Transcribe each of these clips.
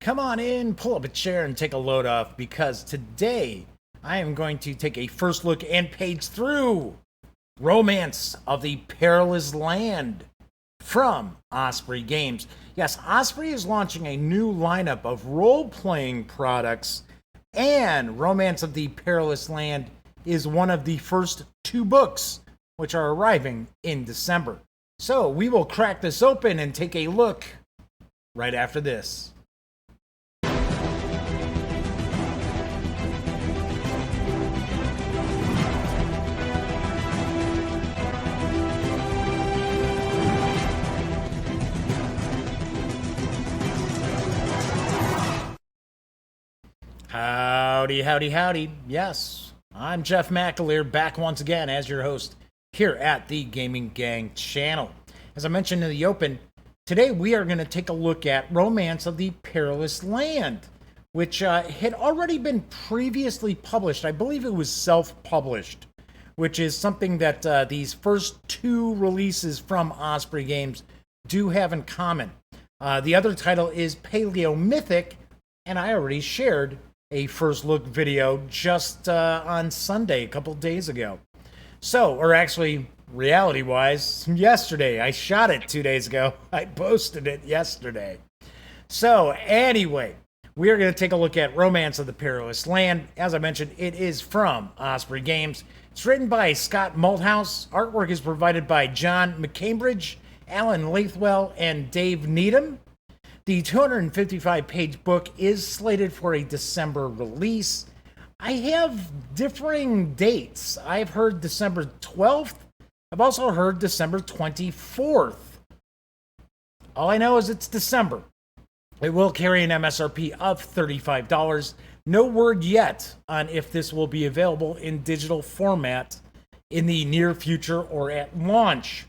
Come on in, pull up a chair, and take a load off because today I am going to take a first look and page through Romance of the Perilous Land from Osprey Games. Yes, Osprey is launching a new lineup of role playing products, and Romance of the Perilous Land is one of the first two books which are arriving in December. So we will crack this open and take a look right after this. Howdy, howdy, howdy. Yes, I'm Jeff McAleer, back once again as your host here at the Gaming Gang channel. As I mentioned in the open, today we are going to take a look at Romance of the Perilous Land, which had already been previously published. I believe it was self-published, which is something that these first two releases from Osprey Games do have in common. The other title is Paleo Mythic, and I already shared a first look video just on Sunday, a couple days ago. So, or actually, reality wise, yesterday. I shot it 2 days ago. I posted it yesterday. So, anyway, we are going to take a look at Romance of the Perilous Land. As I mentioned, it is from Osprey Games. It's written by Scott Malthouse. Artwork is provided by John McCambridge, Alan Lathwell, and Dave Needham. The 255-page book is slated for a December release. I have differing dates. I've heard December 12th. I've also heard December 24th. All I know is it's December. It will carry an MSRP of $35. No word yet on if this will be available in digital format in the near future or at launch.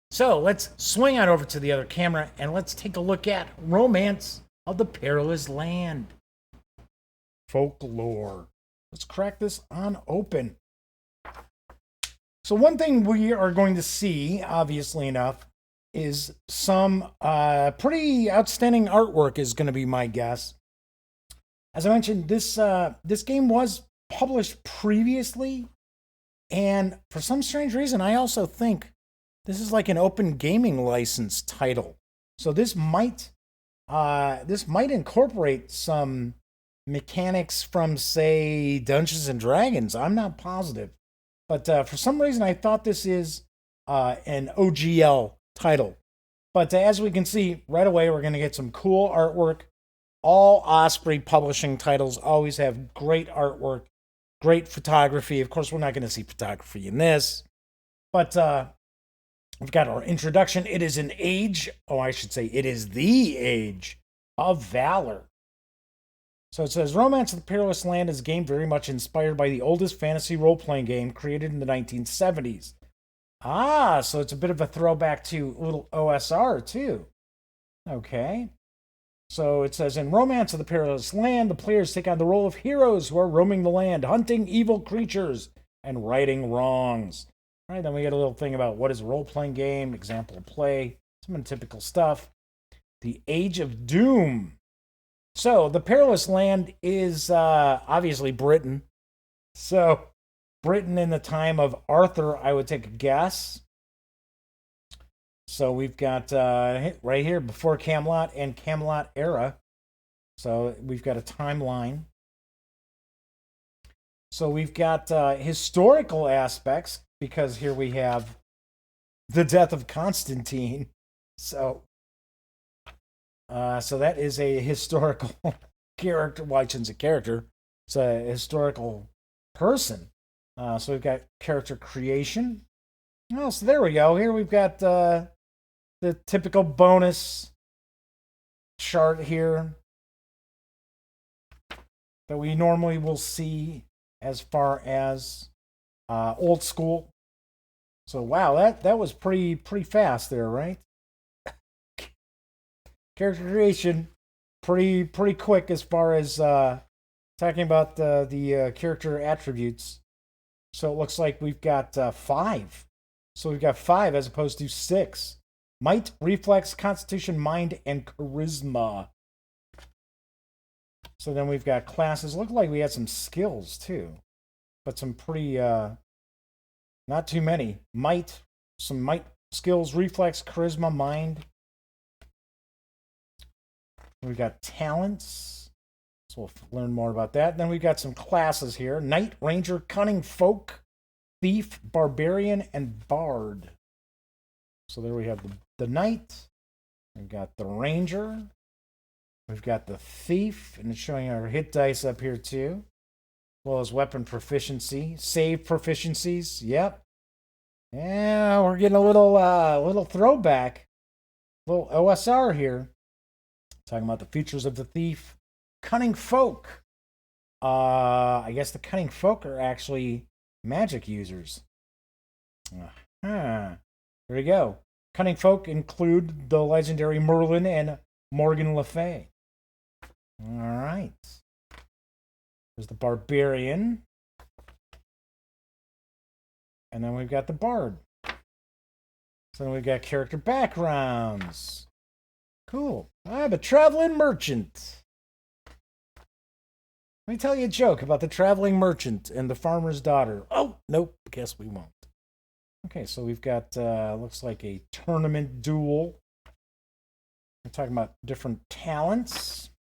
So let's swing on over to the other camera and let's take a look at Romance of the Perilous Land. Folklore. Let's crack this on open. So one thing we are going to see, obviously enough, is some pretty outstanding artwork is going to be my guess. As I mentioned, this game was published previously, and for some strange reason, I also think this is like an open gaming license title. So this might incorporate some mechanics from, say, Dungeons and Dragons. I'm not positive. But for some reason, I thought this is an OGL title. But as we can see, right away, we're going to get some cool artwork. All Osprey publishing titles always have great artwork, great photography. Of course, we're not going to see photography in this. But we've got our introduction. It is an age, I should say, it is the age of valor. So it says, Romance of the Perilous Land is a game very much inspired by the oldest fantasy role-playing game created in the 1970s. Ah, so it's a bit of a throwback to little OSR, too. Okay. So it says, in Romance of the Perilous Land, the players take on the role of heroes who are roaming the land, hunting evil creatures, and righting wrongs. All right, then we get a little thing about what is a role-playing game, example of play, some of the typical stuff. The Age of Doom. So, the Perilous Land is obviously Britain. So, Britain in the time of Arthur, I would take a guess. So, we've got right here, before Camelot and Camelot era. So, we've got a timeline. So, we've got historical aspects, because here we have the death of Constantine. So that is a historical character. Well, I shouldn't say character. It's a historical person. So we've got character creation. Oh, so there we go. Here we've got the typical bonus chart here that we normally will see as far as old school. So wow, that was pretty fast there, right? Character creation, pretty quick as far as talking about the character attributes. So it looks like we've got 5. So we've got 5 as opposed to 6. Might, reflex, constitution, mind, and charisma. So then we've got classes. Looked like we had some skills too, but some pretty, not too many. Might, some might skills, reflex, charisma, mind. We've got talents. So we'll learn more about that. Then we've got some classes here. Knight, Ranger, Cunning Folk, Thief, Barbarian, and Bard. So there we have the Knight. We've got the Ranger. We've got the Thief, and it's showing our hit dice up here too, as well as weapon proficiency, save proficiencies. Yep. Yeah, we're getting a little throwback, little OSR here. Talking about the features of the Thief. Cunning Folk. I guess the Cunning Folk are actually magic users. There we go. Cunning Folk include the legendary Merlin and Morgan Le Fay. All right. There's the Barbarian. And then we've got the Bard. So then we've got character backgrounds. Cool. I'm a traveling merchant. Let me tell you a joke about the traveling merchant and the farmer's daughter. Oh, nope. Guess we won't. Okay, so we've got, looks like a tournament duel. We're talking about different talents.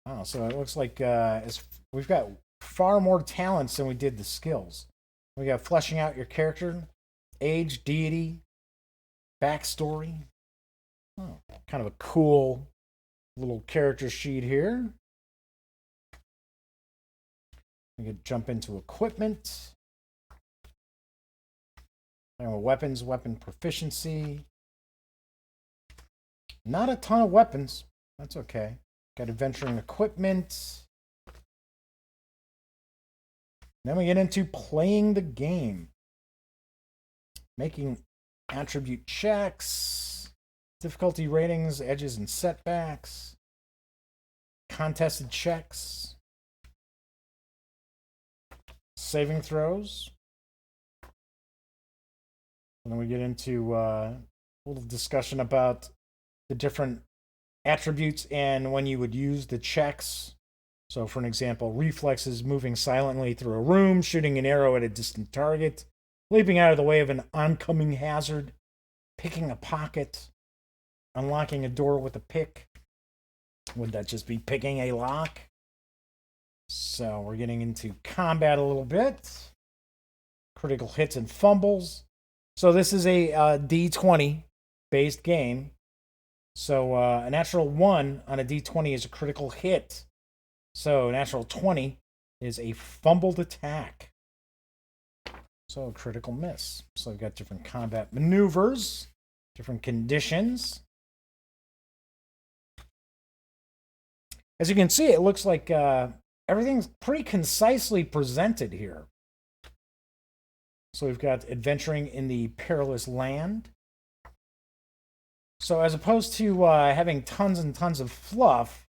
Oh, so it looks like we've got far more talents than we did the skills. We got fleshing out your character, age, deity, backstory. Oh, kind of a cool little character sheet here. We could jump into equipment. Weapons, weapon proficiency. Not a ton of weapons. That's okay. Got adventuring equipment. Then we get into playing the game. Making attribute checks. Difficulty ratings, edges and setbacks. Contested checks. Saving throws. And then we get into a little discussion about the different attributes and when you would use the checks. So for an example, reflexes, moving silently through a room, shooting an arrow at a distant target, leaping out of the way of an oncoming hazard, picking a pocket, unlocking a door with a pick. Would that just be picking a lock? So we're getting into combat a little bit. Critical hits and fumbles. So this is a D20 based game. So a natural 1 on a D20 is a critical hit. So a natural 20 is a fumbled attack. So a critical miss. So we've got different combat maneuvers, different conditions. As you can see, it looks like everything's pretty concisely presented here. So we've got adventuring in the perilous land. So as opposed to having tons and tons of fluff,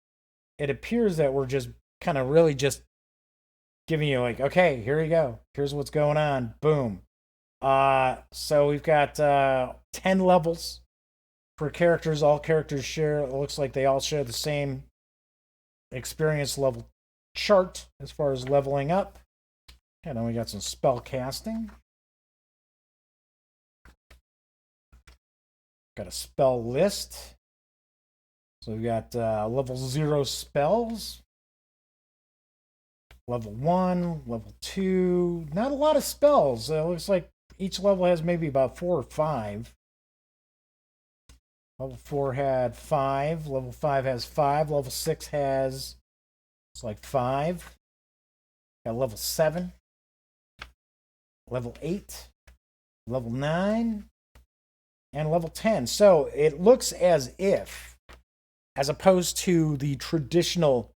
it appears that we're just kind of really just giving you like, okay, here you go. Here's what's going on. Boom. So we've got 10 levels for characters. All characters share, it looks like they all share the same experience level chart as far as leveling up. And then we got some spell casting. Got a spell list. So we've got level 0 spells. Level 1, level 2. Not a lot of spells. It looks like each level has maybe about 4 or 5. Level 4 had 5. Level 5 has 5. Level 6 has, it's like 5. Got level 7. Level 8. Level 9. And level 10. So it looks as if, as opposed to the traditional,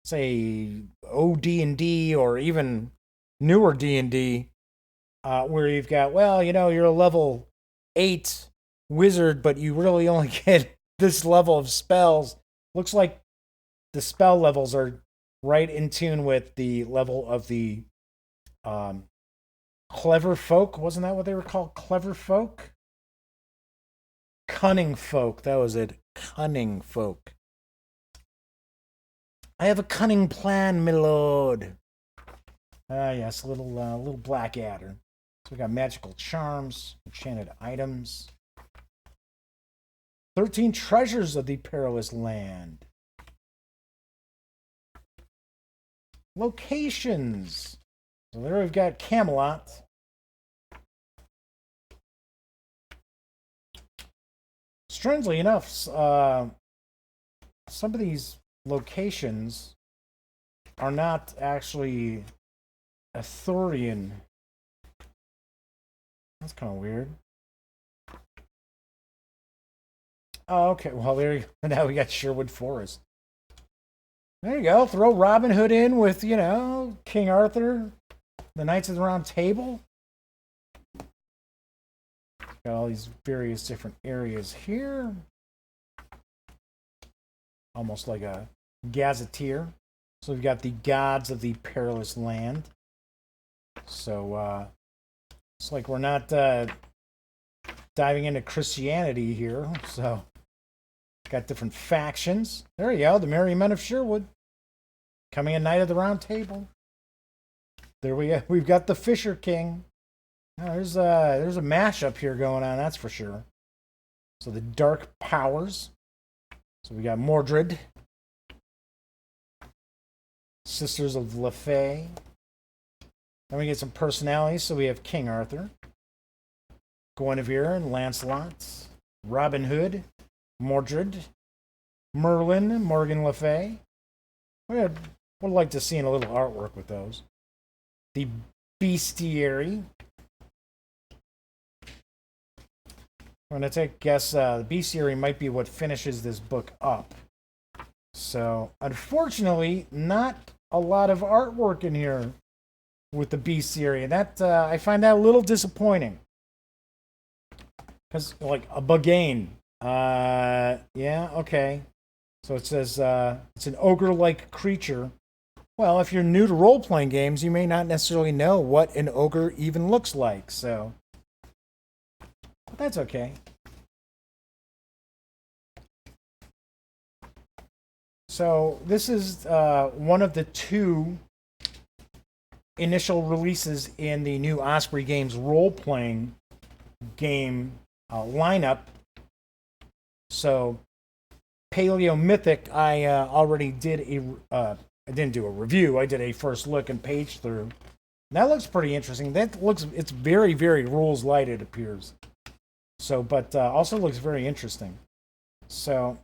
say, OD&D or even newer D&D, where you've got, well, you know, you're a level 8 wizard, but you really only get this level of spells. Looks like the spell levels are right in tune with the level of the clever folk. Wasn't that what they were called? Clever folk? Cunning folk. That was it. Cunning folk. I have a cunning plan, my lord. Yes, a little black adder. So we got magical charms, enchanted items. 13 treasures of the Perilous land. Locations. So there we've got Camelot. Strangely enough, some of these locations are not actually Arthurian. That's kind of weird. Oh, okay. Well, there you go. Now we got Sherwood Forest. There you go. Throw Robin Hood in with, King Arthur, the Knights of the Round Table. Got all these various different areas here. Almost like a gazetteer. So we've got the gods of the Perilous land. So it's like we're not diving into Christianity here. So got different factions. There you go, the Merry Men of Sherwood. Coming a Knight of the Round Table. There we've got the Fisher King. Now, there's a mashup here going on, that's for sure. So the Dark Powers. So we got Mordred. Sisters of LaFay. Then we get some personalities. So we have King Arthur, Guinevere and Lancelot, Robin Hood, Mordred, Merlin, Morgan Le Fay. Would like to see a little artwork with those. The Bestiary. I'm going to guess the Bestiary might be what finishes this book up. So, unfortunately, not a lot of artwork in here with the Bestiary. And that, I find that a little disappointing. Because, like, a Bagain. Yeah, okay. So it says it's an ogre-like creature. Well, if you're new to role-playing games, you may not necessarily know what an ogre even looks like, so... But that's okay. So this is one of the 2 initial releases in the new Osprey Games role-playing game lineup. So, Paleo Mythic, I already did I didn't do a review. I did a first look and page through. And that looks pretty interesting. It's very, very rules light, it appears. So, but also looks very interesting. So,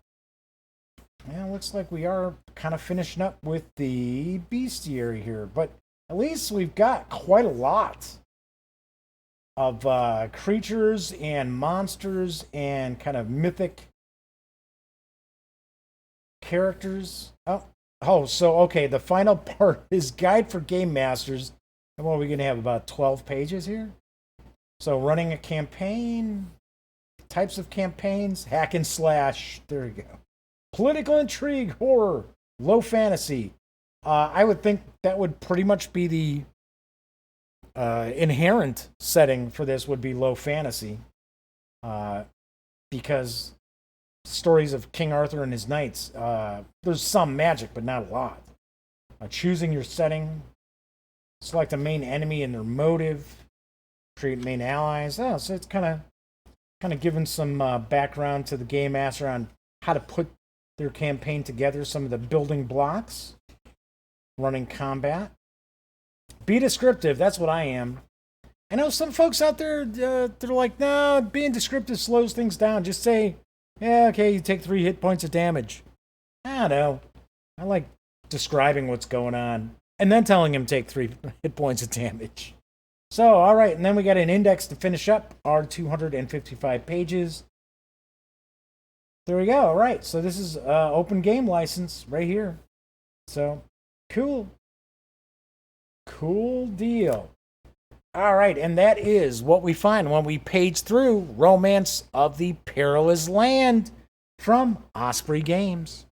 yeah, looks like we are kind of finishing up with the Bestiary here. But at least we've got quite a lot of creatures and monsters and kind of mythic characters. So okay, the final part is Guide for Game Masters. And what are we going to have, about 12 pages here? So running a campaign, types of campaigns, hack and slash, there you go. Political intrigue, horror, low fantasy. I would think that would pretty much be the inherent setting for this would be low fantasy. Because stories of King Arthur and his knights, there's some magic, but not a lot. Choosing your setting, select a main enemy and their motive, create main allies. Oh, so it's kind of giving some background to the game master on how to put their campaign together, some of the building blocks, running combat. Be descriptive, that's what I am. I know some folks out there, they're like, no, being descriptive slows things down. Just say, yeah, okay, you take 3 hit points of damage. I don't know. I like describing what's going on and then telling him take 3 hit points of damage. So, all right, and then we got an index to finish up our 255 pages. There we go. All right, so this is open game license right here. So, cool. Cool deal. All right, and that is what we find when we page through Romance of the Perilous Land from Osprey Games.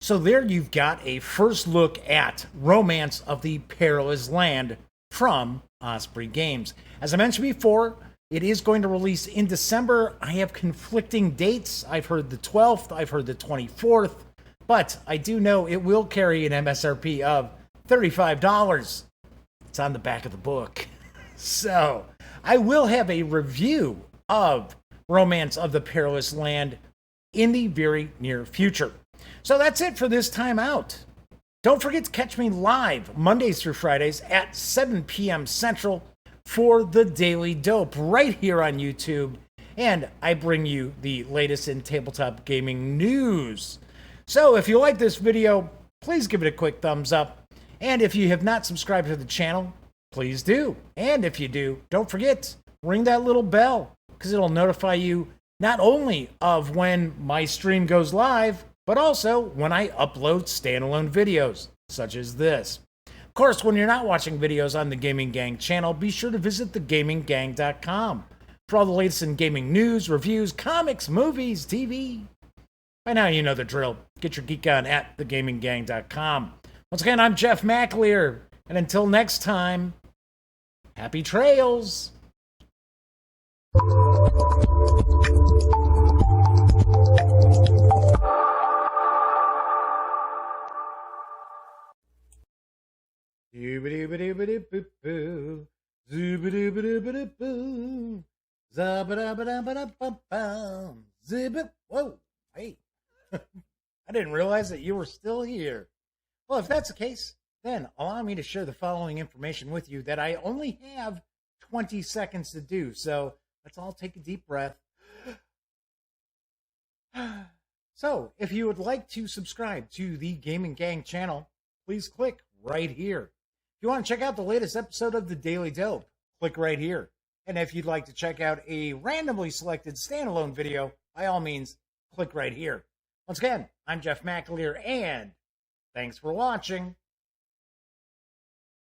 So there you've got a first look at Romance of the Perilous Land from Osprey Games. As I mentioned before, it is going to release in December. I have conflicting dates. I've heard the 12th, I've heard the 24th, but I do know it will carry an MSRP of $35. It's on the back of the book. So, I will have a review of Romance of the Perilous Land in the very near future. So that's it for this time out. Don't forget to catch me live Mondays through Fridays at 7 p.m. Central for the Daily Dope right here on YouTube. And I bring you the latest in tabletop gaming news. So if you like this video, please give it a quick thumbs up. And if you have not subscribed to the channel, please do. And if you do, don't forget, ring that little bell because it'll notify you not only of when my stream goes live, but also when I upload standalone videos, such as this. Of course, when you're not watching videos on the Gaming Gang channel, be sure to visit thegaminggang.com for all the latest in gaming news, reviews, comics, movies, TV. By now, you know the drill. Get your geek on at thegaminggang.com. Once again, I'm Jeff McAleer, and until next time, happy trails! Zoobadoo-badoo-badoo-boo-boo. Zoobadoo-badoo-badoo-boo. Zabba-dabba-dabba-dabba-bum. Zibba. Whoa, hey. I didn't realize that you were still here. Well, if that's the case, then allow me to share the following information with you that I only have 20 seconds to do. So let's all take a deep breath. So, if you would like to subscribe to the Gaming Gang channel, please click right here. If you want to check out the latest episode of the Daily Dope, click right here. And if you'd like to check out a randomly selected standalone video, by all means, click right here. Once again, I'm Jeff McAleer, and thanks for watching.